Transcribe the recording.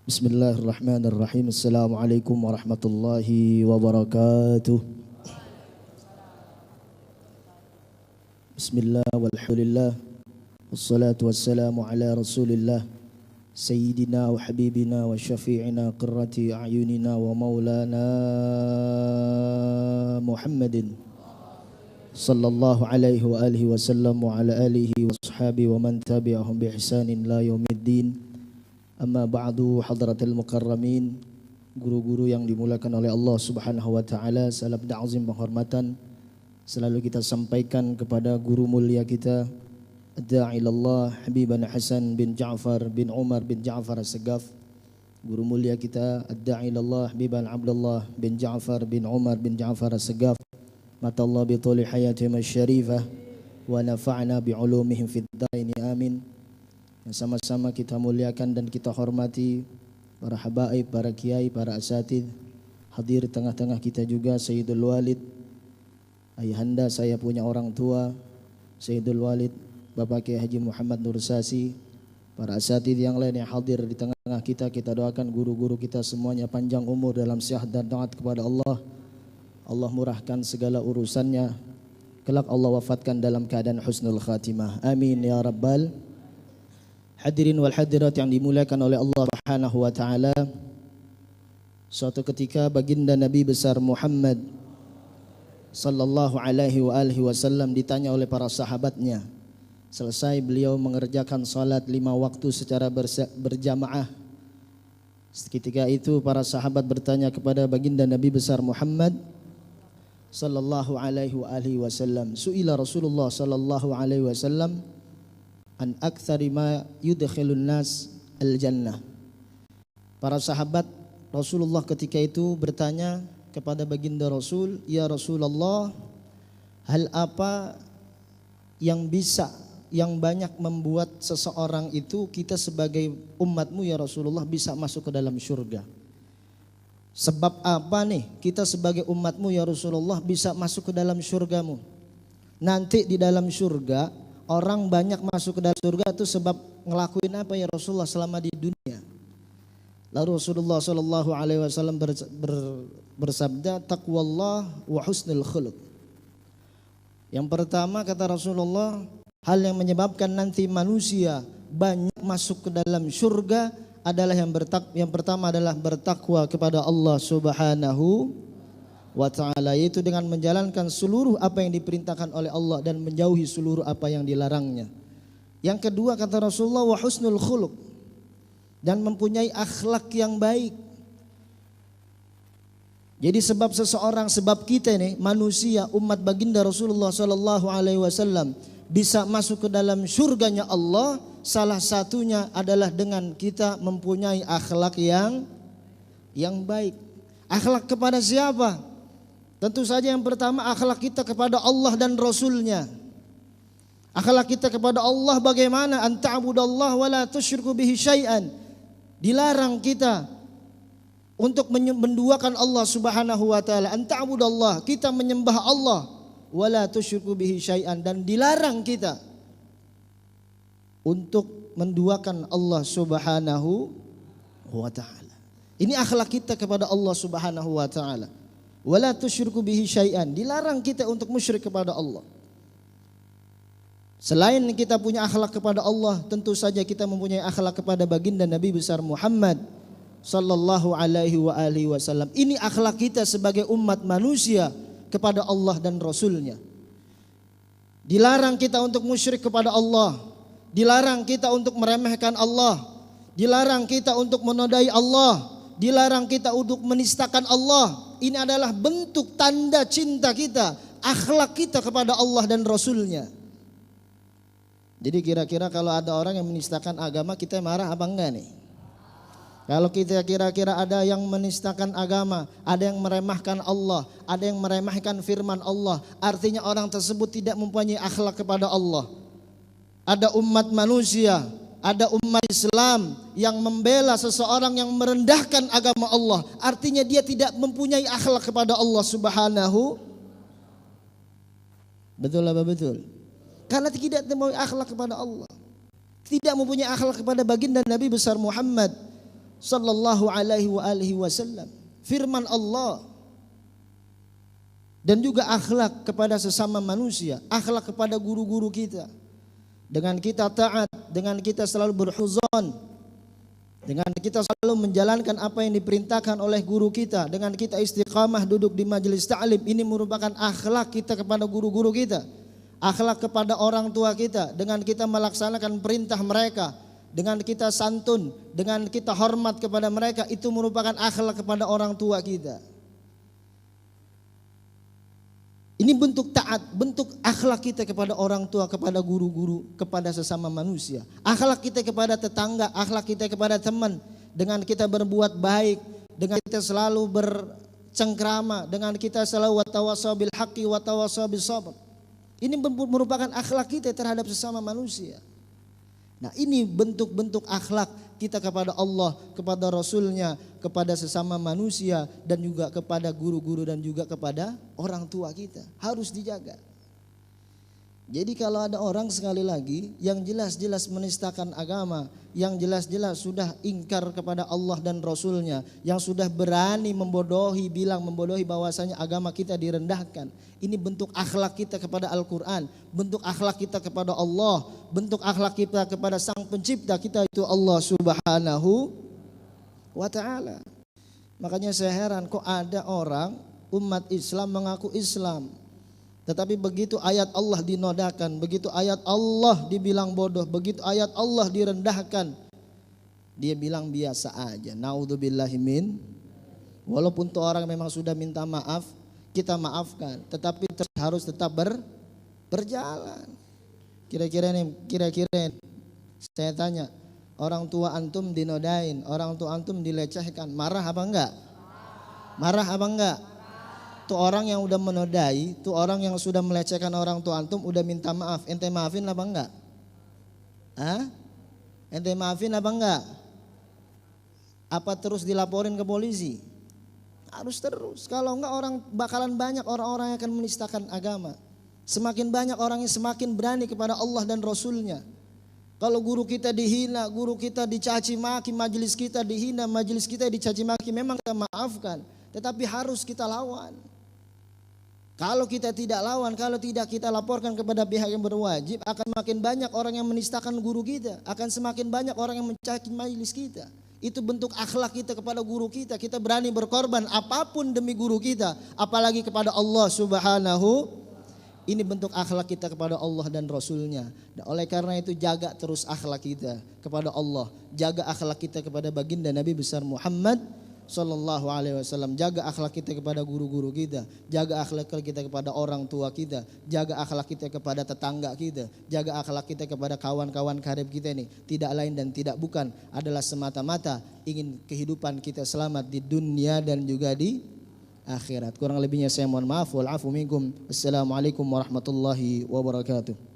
Bismillahirrahmanirrahim. Assalamualaikum warahmatullahi wabarakatuh. Bismillah walhamdulillah. Wassalatu wassalamu ala rasulillah. Sayyidina wa habibina wa syafi'ina qirrati a'yunina wa maulana Muhammadin sallallahu alaihi wa alihi wa sallam wa ala alihi wa ashabihi wa man tabi'ahum bi ihsanin la yaumiddin. Amma ba'du, hadratil mukarramin, guru-guru yang dimuliakan oleh Allah Subhanahu wa taala, salam ta'zim penghormatan selalu kita sampaikan kepada guru mulia kita Ad-Da'ilallah Habibana Hasan bin Ja'far bin Umar bin Ja'far As-Sagaf. Guru mulia kita Ad-Da'ilallah Habiban Abdullah bin Ja'far bin Umar bin Ja'far As-Sagaf. Matallah bi tuli hayatihim asy-syarifah wa nafa'na bi ulumihim fid daini amin. Sama-sama kita muliakan dan kita hormati para habaib, para kiai, para asatidz. Hadir tengah-tengah kita juga Sayyidul Walid, ayahanda saya punya orang tua, Sayyidul Walid Bapak Kiai Haji Muhammad Nur Sasi, para asatidz yang lain yang hadir di tengah-tengah kita. Kita doakan guru-guru kita semuanya panjang umur dalam sehat dan taat kepada Allah. Allah murahkan segala urusannya, kelak Allah wafatkan dalam keadaan husnul khatimah. Amin ya rabbal. Hadirin wal hadirat yang dimuliakan oleh Allah Subhanahu wa taala. Suatu ketika baginda Nabi besar Muhammad sallallahu alaihi wa alihi wasallam ditanya oleh para sahabatnya. Selesai beliau mengerjakan salat 5 waktu secara berjamaah. Ketika itu para sahabat bertanya kepada baginda Nabi besar Muhammad sallallahu alaihi wa alihi wasallam. Su'ila Rasulullah sallallahu alaihi wasallam an aktsari ma yudkhilun nas al-jannah. Para sahabat Rasulullah ketika itu bertanya kepada baginda Rasul, "Ya Rasulullah, hal apa yang banyak membuat seseorang itu, kita sebagai umatmu ya Rasulullah, bisa masuk ke dalam surga? Sebab apa nih kita sebagai umatmu ya Rasulullah bisa masuk ke dalam surgamu? Nanti di dalam surga orang banyak masuk ke dalam surga itu sebab ngelakuin apa ya Rasulullah selama di dunia?" Lalu Rasulullah sallallahu alaihi wasallam bersabda, "Taqwallah wa husnul khuluq." Yang pertama kata Rasulullah, hal yang menyebabkan nanti manusia banyak masuk ke dalam surga adalah yang pertama adalah bertakwa kepada Allah Subhanahu wa ta'ala, yaitu dengan menjalankan seluruh apa yang diperintahkan oleh Allah dan menjauhi seluruh apa yang dilarangnya. Yang kedua kata Rasulullah, wa husnul khuluq, dan mempunyai akhlak yang baik. Jadi sebab kita ini manusia umat baginda Rasulullah sallallahu alaihi wasallam bisa masuk ke dalam surganya Allah, salah satunya adalah dengan kita mempunyai akhlak yang baik. Akhlak kepada siapa? Tentu saja yang pertama akhlak kita kepada Allah dan Rasulnya. Akhlak kita kepada Allah bagaimana? An ta'budallaha wa la tusyriku bihi syai'an. Dilarang kita untuk menduakan Allah Subhanahu wa taala. An ta'budallaha, kita menyembah Allah, wa la tusyriku bihi syai'an, dan dilarang kita untuk menduakan Allah Subhanahu wa taala. Ini akhlak kita kepada Allah Subhanahu wa taala. Wala tusyriku bihi syai'an, dilarang kita untuk musyrik kepada Allah. Selain kita punya akhlak kepada Allah, tentu saja kita mempunyai akhlak kepada baginda Nabi besar Muhammad sallallahu alaihi wa alihi wasallam. Ini akhlak kita sebagai umat manusia kepada Allah dan Rasulnya. Dilarang kita untuk musyrik kepada Allah, dilarang kita untuk meremehkan Allah, dilarang kita untuk menodai Allah, dilarang kita untuk menistakan Allah. Ini adalah bentuk tanda cinta kita, akhlak kita kepada Allah dan Rasulnya. Jadi kira-kira kalau ada orang yang menistakan agama, kita marah apa enggak nih? Kalau kita kira-kira ada yang menistakan agama, ada yang meremehkan Allah, ada yang meremehkan firman Allah, artinya orang tersebut tidak mempunyai akhlak kepada Allah. Ada umat manusia, ada umat Islam yang membela seseorang yang merendahkan agama Allah, artinya dia tidak mempunyai akhlak kepada Allah Subhanahu. Betul apa betul? Karena tidak mempunyai akhlak kepada Allah, tidak mempunyai akhlak kepada baginda Nabi besar Muhammad sallallahu alaihi wasallam. Firman Allah. Dan juga akhlak kepada sesama manusia, akhlak kepada guru-guru kita. Dengan kita taat, dengan kita selalu berhuzon, dengan kita selalu menjalankan apa yang diperintahkan oleh guru kita, dengan kita istiqamah duduk di majelis ta'lim, ini merupakan akhlak kita kepada guru-guru kita. Akhlak kepada orang tua kita, dengan kita melaksanakan perintah mereka, dengan kita santun, dengan kita hormat kepada mereka, itu merupakan akhlak kepada orang tua kita. Ini bentuk taat, bentuk akhlak kita kepada orang tua, kepada guru-guru, kepada sesama manusia. Akhlak kita kepada tetangga, akhlak kita kepada teman, dengan kita berbuat baik, dengan kita selalu bercengkrama, dengan kita selalu watawasau bil haqqi watawasau bis sabr. Ini merupakan akhlak kita terhadap sesama manusia. Nah, ini bentuk-bentuk akhlak kita kepada Allah, kepada Rasulnya, kepada sesama manusia, dan juga kepada guru-guru dan juga kepada orang tua kita. Harus dijaga. Jadi kalau ada orang sekali lagi yang jelas-jelas menistakan agama, yang jelas-jelas sudah ingkar kepada Allah dan Rasulnya, yang sudah berani membodohi bahwasanya agama kita direndahkan. Ini bentuk akhlak kita kepada Al-Quran, bentuk akhlak kita kepada Allah, bentuk akhlak kita kepada Sang Pencipta kita, itu Allah Subhanahu wa ta'ala. Makanya saya heran kok ada orang umat Islam mengaku Islam, tetapi begitu ayat Allah dinodakan, begitu ayat Allah dibilang bodoh, begitu ayat Allah direndahkan, dia bilang biasa aja. Naudzubillahi min. Walaupun tuh orang memang sudah minta maaf, kita maafkan, tetapi harus tetap berjalan. Kira-kira saya tanya, orang tua antum dinodain, orang tua antum dilecehkan, marah apa enggak? Marah apa enggak? Tuh orang yang udah menodai, tuh orang yang sudah melecehkan orang tua antum udah minta maaf, ente maafin apa enggak? Hah? Ente maafin apa enggak? Apa terus dilaporin ke polisi? Harus terus. Kalau enggak orang bakalan banyak orang-orang yang akan menistakan agama. Semakin banyak orang yang semakin berani kepada Allah dan Rasulnya. Kalau guru kita dihina, guru kita dicaci maki, majelis kita dihina, majelis kita dicaci maki, memang kita maafkan. Tetapi harus kita lawan. Kalau kita tidak lawan, kalau tidak kita laporkan kepada pihak yang berwajib, akan semakin banyak orang yang menistakan guru kita, akan semakin banyak orang yang mencaci majelis kita. Itu bentuk akhlak kita kepada guru kita. Kita berani berkorban apapun demi guru kita, apalagi kepada Allah Subhanahu. Ini bentuk akhlak kita kepada Allah dan Rasulnya. Dan oleh karena itu jaga terus akhlak kita kepada Allah, jaga akhlak kita kepada baginda Nabi besar Muhammad Sallallahu Alaihi Wasallam, jaga akhlak kita kepada guru-guru kita, jaga akhlak kita kepada orang tua kita, jaga akhlak kita kepada tetangga kita, jaga akhlak kita kepada kawan-kawan karib kita ini. Tidak lain dan tidak bukan adalah semata-mata ingin kehidupan kita selamat di dunia dan juga di akhirat. Kurang lebihnya saya mohon maaf. Wal afu minkum. Assalamualaikum warahmatullahi wabarakatuh.